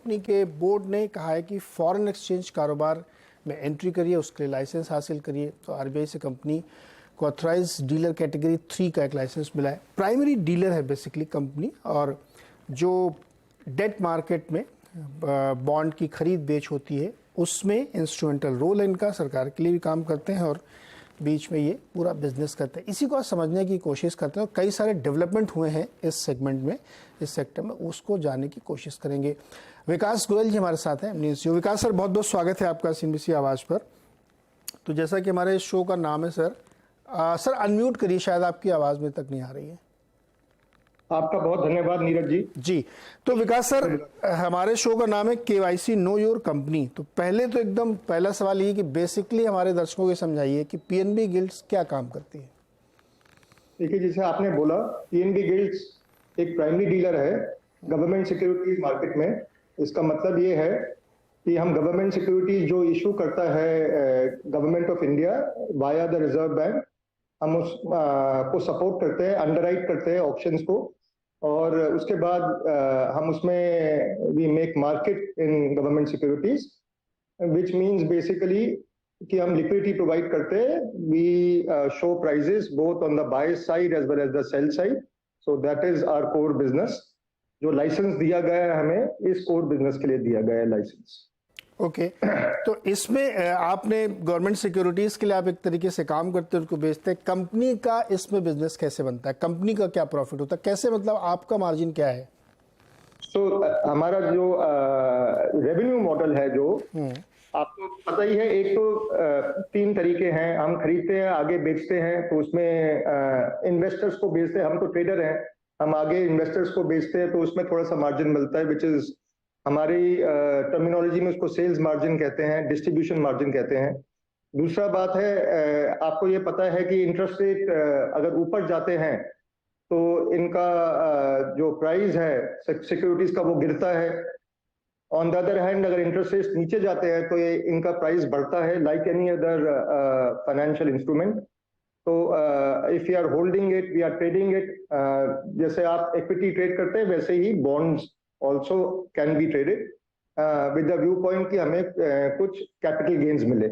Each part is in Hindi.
कंपनी के बोर्ड ने कहा है कि फॉरेन एक्सचेंज कारोबार में एंट्री करिए, उसके लिए लाइसेंस हासिल करिए। तो आरबीआई से कंपनी को ऑथराइज डीलर कैटेगरी 3 का एक लाइसेंस मिला है। प्राइमरी डीलर है बेसिकली कंपनी, और जो डेट मार्केट में बॉन्ड की खरीद बेच होती है उसमें इंस्ट्रूमेंटल रोल है इनका, सरकार के लिए भी काम करते हैं और बीच में ये पूरा बिजनेस करते हैं। इसी को समझने की कोशिश करते हैं और कई सारे डेवलपमेंट हुए हैं इस सेगमेंट में, इस सेक्टर में, उसको जानने की कोशिश करेंगे। विकास गोयल जी हमारे साथ हैं, न्यूज़। विकास सर, बहुत बहुत स्वागत है आपका सीएनबीसी आवाज़ पर। तो जैसा कि हमारे शो का नाम है सर, सर अनम्यूट करिए, शायद आपकी आवाज़ में तक नहीं आ रही है। आपका बहुत धन्यवाद नीरज जी। जी, तो विकास सर, हमारे शो का नाम है केवाईसी नो योर कंपनी। तो पहले तो एकदम पहला सवाल ये कि बेसिकली हमारे दर्शकों को समझाइए कि पीएनबी गिल्ड्स क्या काम करती है। देखिए, जैसे आपने बोला, पीएनबी गिल्ड्स एक प्राइमरी डीलर है गवर्नमेंट सिक्योरिटीज मार्केट में। इसका मतलब ये है कि हम गवर्नमेंट सिक्योरिटीज जो इशू करता है government of India via the reserve bank, हम उस को सपोर्ट करते हैं, अंडरराइट करते हैं ऑप्शंस को, और उसके बाद हम उसमें we make market in government securities, which means basically कि हम लिक्विडिटी प्रोवाइड करते हैं। We show prices both on the buy side as well as the sell side. So that is our core business. जो लाइसेंस दिया गया है हमें, इस कोर बिजनेस के लिए दिया गया है लाइसेंस। ओके, तो इसमें आपने गवर्नमेंट सिक्योरिटीज के लिए आप एक तरीके से काम करते हैं, उनको बेचते हैं। कंपनी का इसमें बिजनेस कैसे बनता है, कंपनी का क्या प्रॉफिट होता है, कैसे, मतलब आपका मार्जिन क्या है? हमारा जो रेवेन्यू मॉडल है, जो आपको पता ही है, एक तो 3 तरीके हैं। हम खरीदते हैं, आगे बेचते हैं, तो उसमें इन्वेस्टर्स को बेचते हैं। हम तो ट्रेडर हैं, हम आगे इन्वेस्टर्स को बेचते हैं, तो उसमें थोड़ा सा मार्जिन मिलता है, विच इज हमारी टर्मिनोलॉजी में उसको सेल्स मार्जिन कहते हैं, डिस्ट्रीब्यूशन मार्जिन कहते हैं। दूसरा बात है, आपको ये पता है कि इंटरेस्ट रेट अगर ऊपर जाते हैं तो इनका जो प्राइस है सिक्योरिटीज का वो गिरता है। ऑन द अदर हैंड, अगर इंटरेस्ट रेट नीचे जाते हैं तो ये इनका प्राइस बढ़ता है, like any other financial instrument. तो if you are holding it, we are trading it. जैसे आप इक्विटी ट्रेड करते हैं, वैसे ही bonds also can be traded with the view point कि हमें कुछ कैपिटल गेन्स मिले।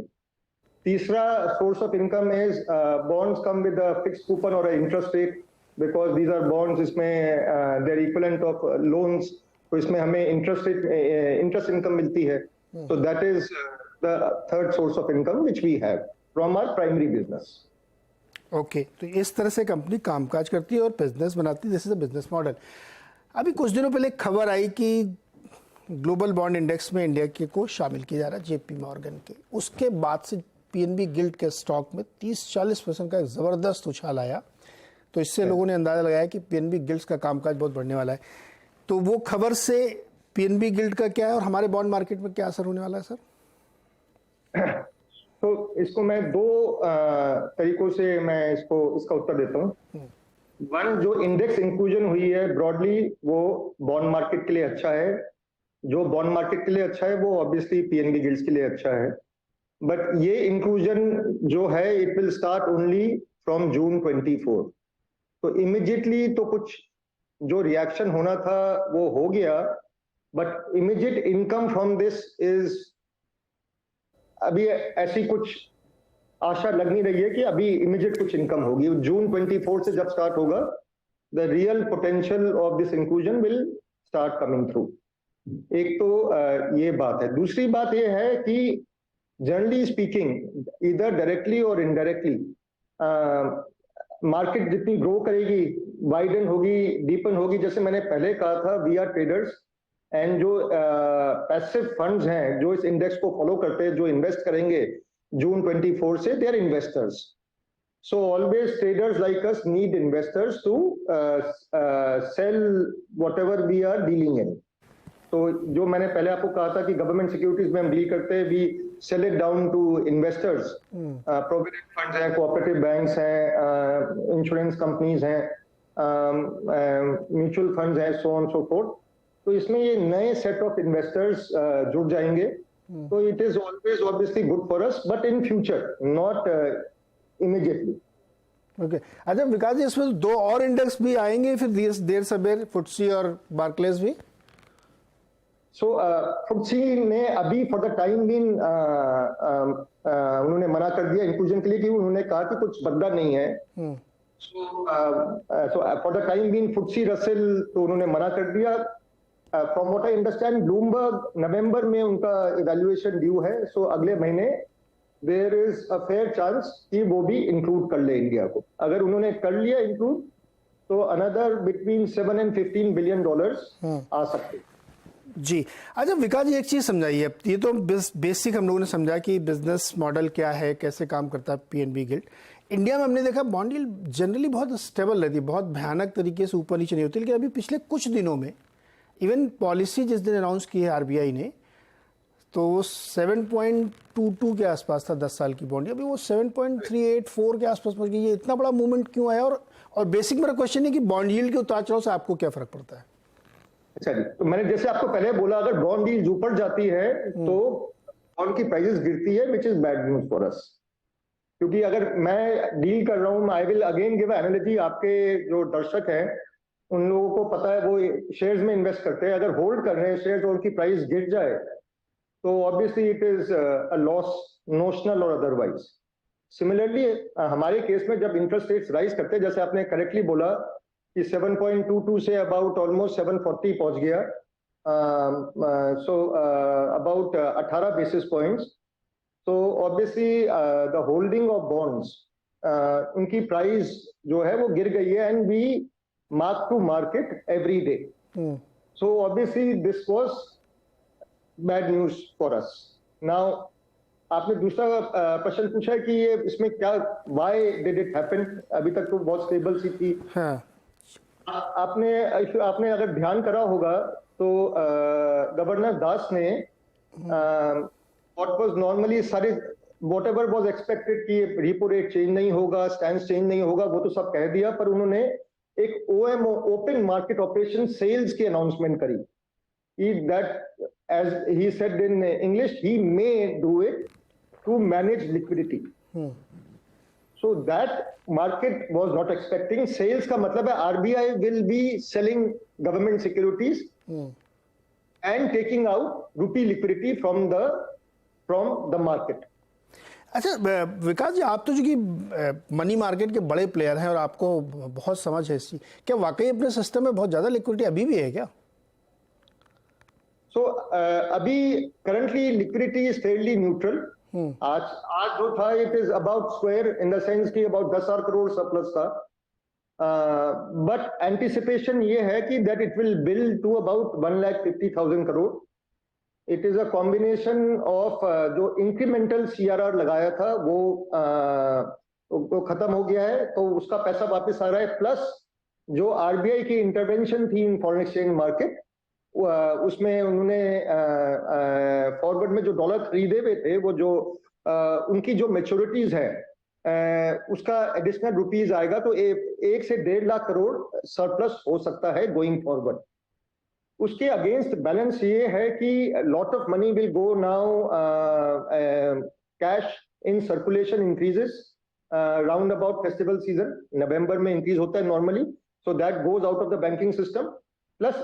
तीसरा source of income is bonds come with a fixed coupon और interest rate, because these are bonds, इसमें देयर इक्विवेलेंट ऑफ लोन्स, तो इसमें हमें इंटरेस्ट इनकम मिलती है। So that is the third source of income which we have from our primary business. Okay, तो इस तरह से कंपनी कामकाज करती है और बिजनेस बनाती है, this is a business model. अभी कुछ दिनों पहले एक खबर आई कि ग्लोबल बॉन्ड इंडेक्स में इंडिया के को शामिल किया जा रहा है, जेपी मॉर्गन के। उसके बाद से पीएनबी गिल्ड के स्टॉक में 30-40% का एक ज़बरदस्त उछाल आया। तो इससे लोगों ने अंदाजा लगाया कि पीएनबी गिल्ड्स का कामकाज बहुत बढ़ने वाला है। तो वो खबर से पीएनबी गिल्ड का क्या है और हमारे बॉन्ड मार्केट में क्या असर होने वाला है सर? तो इसको मैं 2 तरीकों से मैं इसका उत्तर देता हूँ। वन, जो इंडेक्स इंक्लूजन हुई है ब्रॉडली, वो बॉन्ड मार्केट के लिए अच्छा है। जो बॉन्ड मार्केट के लिए अच्छा है वो ऑब्वियसली पीएनबी गिल्ड्स के लिए अच्छा है। बट ये इंक्लूजन जो है, it will start only from June 24। तो इमीडिएटली तो कुछ जो रिएक्शन होना था वो हो गया, but immediate income from this is, अभी ऐसी कुछ आशा लग नहीं रही है कि अभी इमीडिएट कुछ इनकम होगी। जून 24 से जब स्टार्ट होगा, the real potential of this inclusion will start coming through. एक तो ये बात है। दूसरी बात ये है कि जनरली स्पीकिंग, इधर डायरेक्टली और इनडायरेक्टली, मार्केट जितनी ग्रो करेगी, वाइडन होगी, डीपन होगी, जैसे मैंने पहले कहा था, वी आर ट्रेडर्स, एंड जो पैसिव फंड्स हैं जो इस इंडेक्स को फॉलो करते हैं, जो इन्वेस्ट करेंगे जून 24 से, they are investors. So always traders like us need investors to sell whatever we are dealing in. तो जो मैंने पहले आपको कहा था कि गवर्नमेंट सिक्योरिटीज में हम डील करते हैं, we sell it down to investors. Provident funds हैं, कोऑपरेटिव बैंक्स हैं, इंश्योरेंस कंपनीज हैं, म्यूचुअल फंड्स हैं, सो ऑन सो फोर्थ। तो इसमें ये नए सेट ऑफ इन्वेस्टर्स जुड़ जाएंगे। तो it is always obviously good for us, but in future, not immediately. Okay, अच्छा विकास जी, इसमें 2 और इंडेक्स भी आएंगे फिर देर सबेर, फुटसी और बार्कलेज भी? सो FTSE ने अभी फॉर द टाइम बीन उन्होंने मना कर दिया इंक्लूजन के लिए, कि उन्होंने कहा कि कुछ बदला नहीं है। So for the time being FTSE Russell तो उन्होंने मना कर दिया। From what I understand Bloomberg November में उनका इवैल्यूएशन ड्यू है, सो अगले महीने there is a fair chance कि वो भी इंक्लूड कर ले इंडिया को। अगर उन्होंने कर लिया इंक्लूड तो another between 7 and 15 billion dollars आ सकते। जी। अच्छा विकास जी, एक चीज़ समझाइए। ये तो बेसिक हम लोगों ने समझा कि बिजनेस मॉडल क्या है, कैसे काम करता है PNB गिल्ड। इंडिया में हमने देखा बॉन्ड यील्ड जनरली बहुत स्टेबल रहती है, बहुत भयानक तरीके से ऊपर नीचे नहीं होती, लेकिन अभी पिछले कुछ दिनों में इवन पॉलिसी जिस दिन अनाउंस की है RBI ने, तो वो 7.22 के आसपास था 10 साल की बॉन्ड, अभी वो 7.384 के आसपास पहुंच गई। ये इतना बड़ा मूवमेंट क्यों आया? और बेसिक मेरा क्वेश्चन है कि बॉन्ड यील्ड के उतार चढ़ाव से आपको क्या फर्क पड़ता है? अच्छा जी, तो मैंने जैसे आपको पहले बोला, अगर बॉन्ड यील्ड ऊपर जाती है तो बॉन्ड की प्राइसेस गिरती है, which is bad news for अस। क्योंकि अगर मैं डील कर रहा हूं, I will again give analogy, आपके जो दर्शक हैं उन लोगों को पता है, वो शेयर्स में इन्वेस्ट करते हैं। अगर होल्ड कर रहे हैं शेयर्स और उनकी प्राइस गिर जाए तो obviously it is a loss, notional और अदरवाइज। सिमिलरली हमारे केस में जब इंटरेस्ट रेट्स राइज करते हैं, जैसे आपने करेक्टली बोला कि 7.22 से अबाउट ऑलमोस्ट 740 पहुंच गया, सो अबाउट 18 बेसिस पॉइंट्स। तो obviously the holding of bonds, उनकी प्राइस जो है वो गिर गई है, and we mark to market every day. So obviously this was bad news for us. Now आपने दूसरा प्रश्न पूछा है कि ये इसमें क्या, व्हाई डिड इट हैपन? अभी तक तो बहुत स्टेबल सी थी। हाँ। आपने अगर ध्यान करा होगा तो गवर्नर दास ने व्हाट वाज नॉर्मली सारे वॉट एवर वॉज एक्सपेक्टेड कि रिपो रेट चेंज नहीं होगा, स्टैंड चेंज नहीं होगा, वो तो सब कह दिया, पर उन्होंने एक OMO open market operation sales की अनाउंसमेंट करी। that as he said in English, he may do it to manage liquidity. So that market was not expecting. Sales का मतलब है RBI will be selling government securities and taking out rupee liquidity from the market. अच्छा विकास जी, आप तो जो कि मनी मार्केट के बड़े प्लेयर हैं और आपको बहुत समझ है इसकी, क्या वाकई अपने सिस्टम में बहुत ज़्यादा लिक्विडिटी अभी भी है क्या? So अभी currently liquidity is fairly neutral. आज जो था it is about square in the sense कि अबाउट 10,000 करोड़ सरप्लस था, बट एंटिसिपेशन ये है कि that it will build to about 1,50,000 crore. It is a combination of जो इंक्रीमेंटल CRR लगाया था वो खत्म हो गया है, तो उसका पैसा वापस आ रहा है, प्लस जो RBI की इंटरवेंशन थी इन फॉरेन एक्सचेंज मार्केट, उसमें उन्होंने फॉरवर्ड में जो डॉलर खरीदे हुए थे, वो जो उनकी जो मेच्योरिटीज है उसका एडिशनल रुपीज आएगा, तो 1 से 1.5 लाख करोड़ सरप्लस हो सकता है गोइंग फॉरवर्ड। उसके अगेंस्ट बैलेंस ये है कि lot of money will go now, cash in circulation increases round about festival season, November में इंक्रीज होता है normally, so that goes out of the banking system. Plus,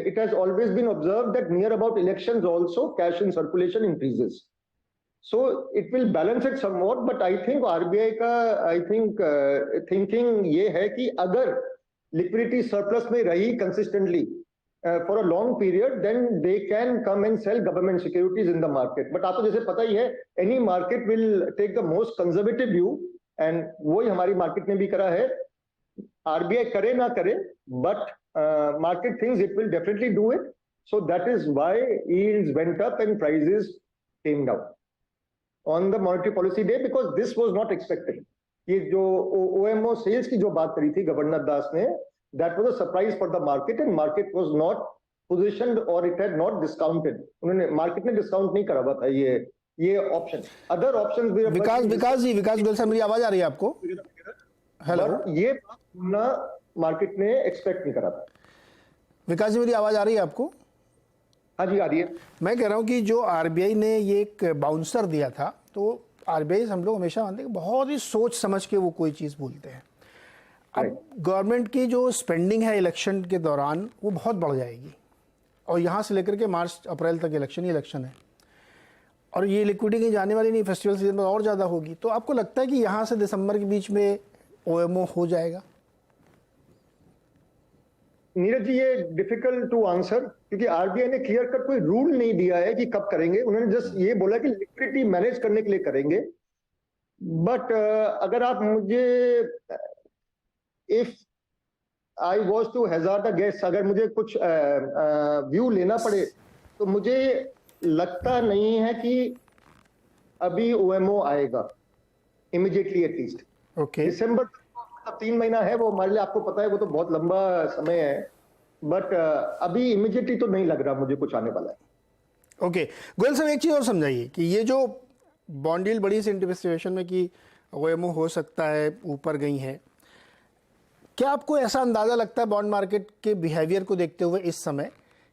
it has always been observed that near about elections also, cash in circulation increases. So it will balance it somewhat, but I think RBI का thinking ये है कि अगर liquidity surplus में रही consistently for a long period, then they can come and sell government securities in the market. But आपको जैसे पता ही है, any market will take the most conservative view, and वही हमारी market ने भी करा है। RBI करे ना करे, but market thinks it will definitely do it, so that is why yields went up and prices came down on the monetary policy day, because this was not expected. ये जो OMO sales की जो बात करी थी गवर्नर दास ने, that was a surprise for the market, and market was not positioned or it had not discounted. उन्होंने मार्केट ने डिस्काउंट नहीं करा हुआ था ये ऑप्शन। अदर ऑप्शंस भी विकास गोयल साहब, मेरी आवाज आ रही है आपको? हेलो, ये ना मार्केट ने एक्सपेक्ट नहीं करा था। विकास जी, मेरी आवाज आ रही है आपको? हाँ जी, आ रही है। मैं कह रहा हूं कि जो RBI ने ये एक बाउंसर दिया था, तो RBI हम लोग हमेशा मानते हैं कि बहुत ही सोच समझ के वो कोई चीज़ बोलते हैं। अब गवर्नमेंट की जो स्पेंडिंग है इलेक्शन के दौरान वो बहुत बढ़ जाएगी, और यहाँ से लेकर के मार्च अप्रैल तक इलेक्शन ही इलेक्शन है, और ये लिक्विडिटी कहीं जाने वाली नहीं, फेस्टिवल सीजन में और ज़्यादा होगी। तो आपको लगता है कि यहाँ से दिसंबर के बीच में OMO हो जाएगा? नीरज जी, ये डिफिकल्ट टू आंसर, क्योंकि आरबीआई ने क्लियर कट कोई रूल नहीं दिया है कि कब करेंगे। उन्होंने जस्ट ये बोला कि लिक्विडिटी मैनेज करने के लिए करेंगे। बट अगर आप मुझे, if I was to hazard a guess, अगर मुझे कुछ व्यू लेना पड़े, तो मुझे लगता नहीं है कि अभी OMO आएगा इमीडिएटली, एटलीस्ट। ओके, दिसंबर 3 महीना है वो हमारे लिए, आपको पता है वो तो बहुत लंबा समय है। बट अभी इमीडिएटली तो नहीं लग रहा मुझे कुछ आने वाला है। ओके। गोयल साहब, एक चीज़ और समझाइए कि ये जो बॉन्ड डील बड़ी सी सिचुएशन में कि OMO हो सकता है, ऊपर गई है, क्या आपको ऐसा अंदाज़ा लगता है बॉन्ड मार्केट के बिहेवियर को देखते हुए इस समय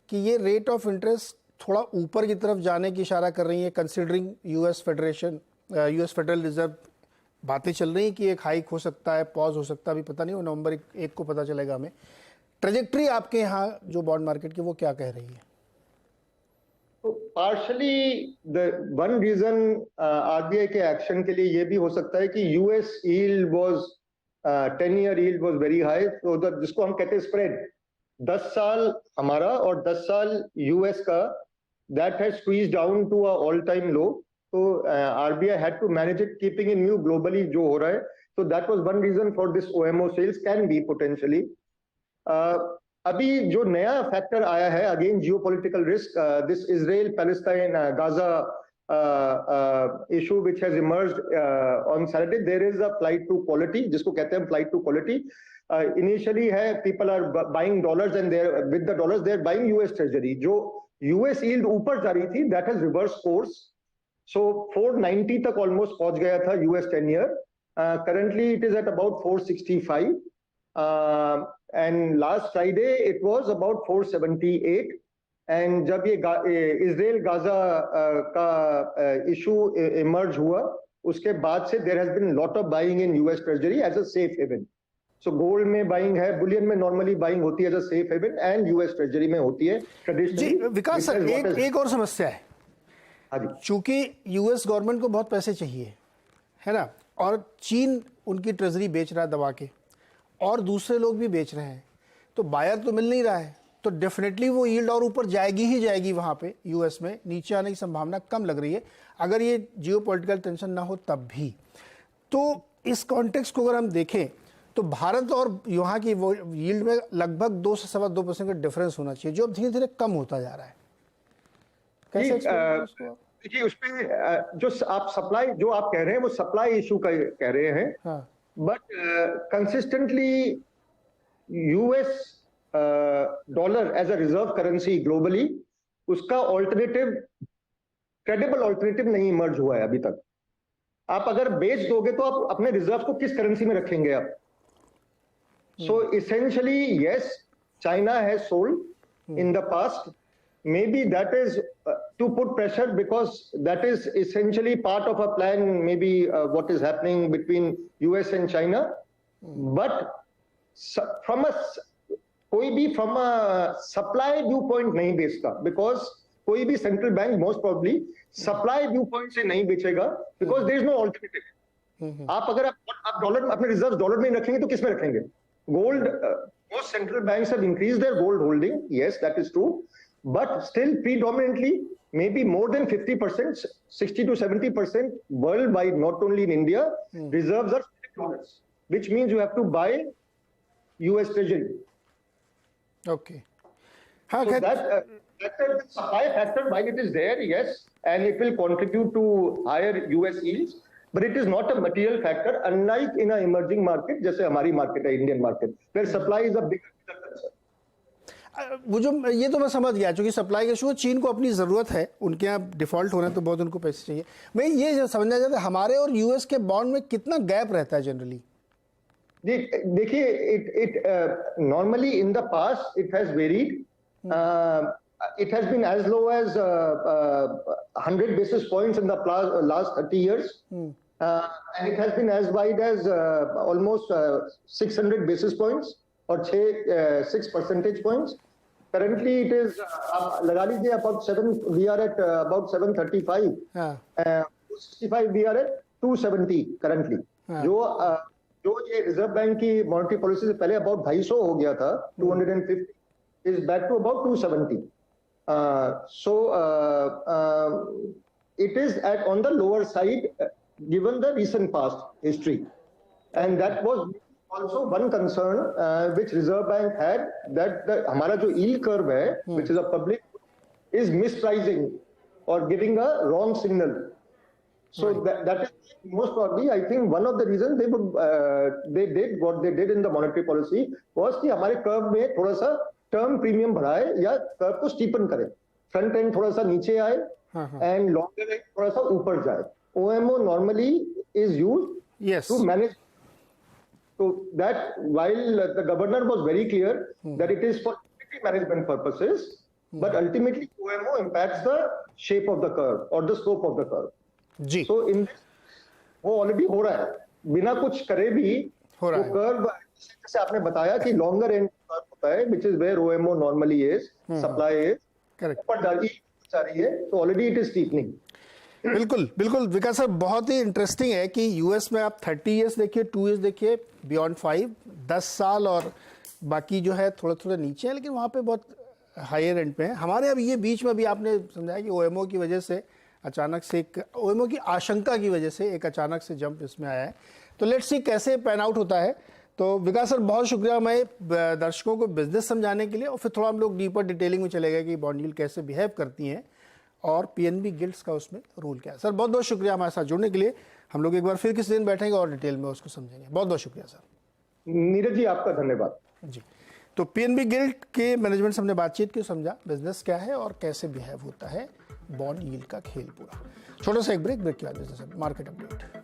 कि ये रेट ऑफ इंटरेस्ट थोड़ा ऊपर की तरफ जाने की इशारा कर रही है, कंसिडरिंग यूएस फेडरल रिजर्व बातें चल रही हैं कि एक हाइक हो सकता है, पॉज हो सकता है, अभी पता नहीं, वो नवंबर 1 को पता चलेगा हमें। ट्रेजेक्ट्री आपके यहाँ जो बॉन्ड मार्केट की वो क्या कह रही है? तो partially the one reason RBI के एक्शन के लिए ये भी हो सकता है कि US yield was 10 year yield was very high, तो जिसको हम कहते हैं स्प्रेड, 10 साल हमारा और 10 साल यूएस का, that has squeeze down to a all time low. तो RBI had to manage it, keeping in view globally जो हो रहा है। तो that was one reason for this OMO sales can be potentially. अभी जो नया फैक्टर आया है, again geopolitical risk, this Israel Palestine Gaza issue which has emerged on Saturday. There is a flight to quality, जिसको कहते हैं flight to quality. Initially है people are buying dollars and they're with the dollars they're buying US Treasury. जो US yield ऊपर जा रही थी, that has reversed course. So 490 तक almost पहुंच गया था US 10 year. Currently it is at about 465. And last Friday it was about 478. And जब ये इजराइल गाजा का इशू इमर्ज हुआ, उसके बाद से there has been lot of buying in US treasury as a safe haven. So gold में बाइंग है, बुलियन में नॉर्मली बाइंग होती है as a safe haven, and US treasury में होती है ट्रेडिशनली। जी विकास सर, एक और समस्या है। हाँ जी, चूंकि यूएस गवर्नमेंट को बहुत पैसे चाहिए, है ना, और चीन उनकी ट्रेजरी बेच रहा है दबा के, और दूसरे लोग भी बेच रहे हैं, तो बायर तो मिल नहीं रहा है, तो डेफिनेटली वो यील्ड और ऊपर जाएगी ही जाएगी। वहाँ पे यूएस में नीचे आने की संभावना कम लग रही है, अगर ये जियोपॉलिटिकल टेंशन ना हो तब भी। तो इस कॉन्टेक्स्ट को अगर हम देखें तो भारत और यहाँ की वो यील्ड में लगभग 2 से 2.25% का डिफरेंस होना चाहिए, जो अब धीरे धीरे कम होता जा रहा है। कैसे देखिए उसमें जो आप सप्लाई, जो आप कह रहे हैं वो सप्लाई इशू का कह रहे हैं, but consistently US dollar as a reserve currency globally, उसका ऑल्टरनेटिव, क्रेडिबल ऑल्टरनेटिव नहीं इमर्ज हुआ है अभी तक। आप अगर बेच दोगे तो आप अपने रिजर्व को किस करेंसी में रखेंगे आप? So essentially yes, China has sold in the past, maybe that is to put pressure, because that is essentially part of a plan, maybe what is happening between US and China. But from a supply viewpoint नहीं बेचता, because कोई भी central bank most probably supply viewpoint से नहीं बेचेगा, because there is no alternative. आप अगर आप डॉलर, अपने रिजर्व डॉलर में रखेंगे तो किस में रखेंगे? Gold, most central banks have increased their gold holding, yes, that is true, but still predominantly maybe more than 50%, 60 to 70% worldwide, not only in India, reserves are dollars, which means you have to buy US Treasury. Okay. So that supply factor, while it is there, yes, and it will contribute to higher US yields, but it is not a material factor, unlike in an emerging market, जैसे हमारी मार्केट है, Indian market, where supply is a big concern. वो जो ये तो मैं समझ गया, क्योंकि सप्लाई का इशू, चीन को अपनी ज़रूरत है, उनके यहाँ डिफॉल्ट होना है तो बहुत उनको पैसे चाहिए। मैं ये समझना चाहता, हमारे और यूएस के बॉन्ड में कितना गैप रहता है जनरली? देखिए, it normally in the past it has varied. It has been as low as 100 basis points in the last 30 years, and it has been as wide as almost 600 basis points or 6 percentage points. currently it is आप लगा लीजिए about 7, we are at about 735, हाँ 265 we are at 270 currently. हाँ। जो ये रिजर्व बैंक की मॉनेटरी पॉलिसी से पहले अबाउट 250 हो गया था, 250 is back to about 270. So it is on the lower side given the recent past history, and that was also one concern which Reserve Bank had, that हमारा जो yield curve है, which is a public, is mispricing or giving a wrong signal. So that is most probably, I think, one of the reasons they did what they did in the monetary policy was कि हमारे कर्व में थोड़ा सा टर्म प्रीमियम बढ़ाए या कर्व को स्टीपन करे, फ्रंट एंड थोड़ा सा नीचे आए एंड लॉन्गर एंड थोड़ा सा ऊपर जाए. OMO normally is used yes to manage. So that while the governor was very clear that it is for liquidity management purposes, but ultimately OMO impacts the shape of the curve or the slope of the curve. जी So in this, वो ऑलरेडी हो रहा है, बिना कुछ करे भी हो रहा वो है। कर्व, जैसे आपने बताया कि लॉन्गर एंड कर्व होता है, which is where OMO normally is, supply is, correct ऊपर जा रही है, तो ऑलरेडी इट इज स्टीपनिंग. बिल्कुल बिल्कुल विकास सर, बहुत ही इंटरेस्टिंग है कि यूएस में आप 30 इयर्स देखिए, 2 इयर्स देखिए, बियॉन्ड 5 10 साल, और बाकी जो है थोड़ा थोड़ा नीचे है, लेकिन वहाँ पे बहुत हायर एंड पे है. हमारे अब ये बीच में भी आपने समझाया कि ओएमओ की वजह से अचानक से एक ओएमओ की आशंका की वजह से एक अचानक से जंप इसमें आया है. तो लेट्स सी कैसे पैन आउट होता है. तो विकास सर बहुत शुक्रिया, मैं दर्शकों को बिजनेस समझाने के लिए, और फिर थोड़ा हम लोग डीपर डिटेलिंग में चले गए कि बॉन्ड यील्ड कैसे बिहेव करती हैं और पीएनबी गिल्ड्स का उसमें रोल क्या है. सर बहुत बहुत शुक्रिया हमारे साथ जुड़ने के लिए. हम लोग एक बार फिर किसी दिन बैठेंगे और डिटेल में उसको समझेंगे. बहुत बहुत शुक्रिया सर. नीरज जी आपका धन्यवाद जी. तो पीएनबी गिल्ड के मैनेजमेंट से हमने बातचीत की, समझा बिजनेस क्या है और कैसे बिहेव होता है बॉन्ड यील्ड का खेल पूरा. छोटा सा एक ब्रेक के बाद बिजनेस मार्केट अपडेट.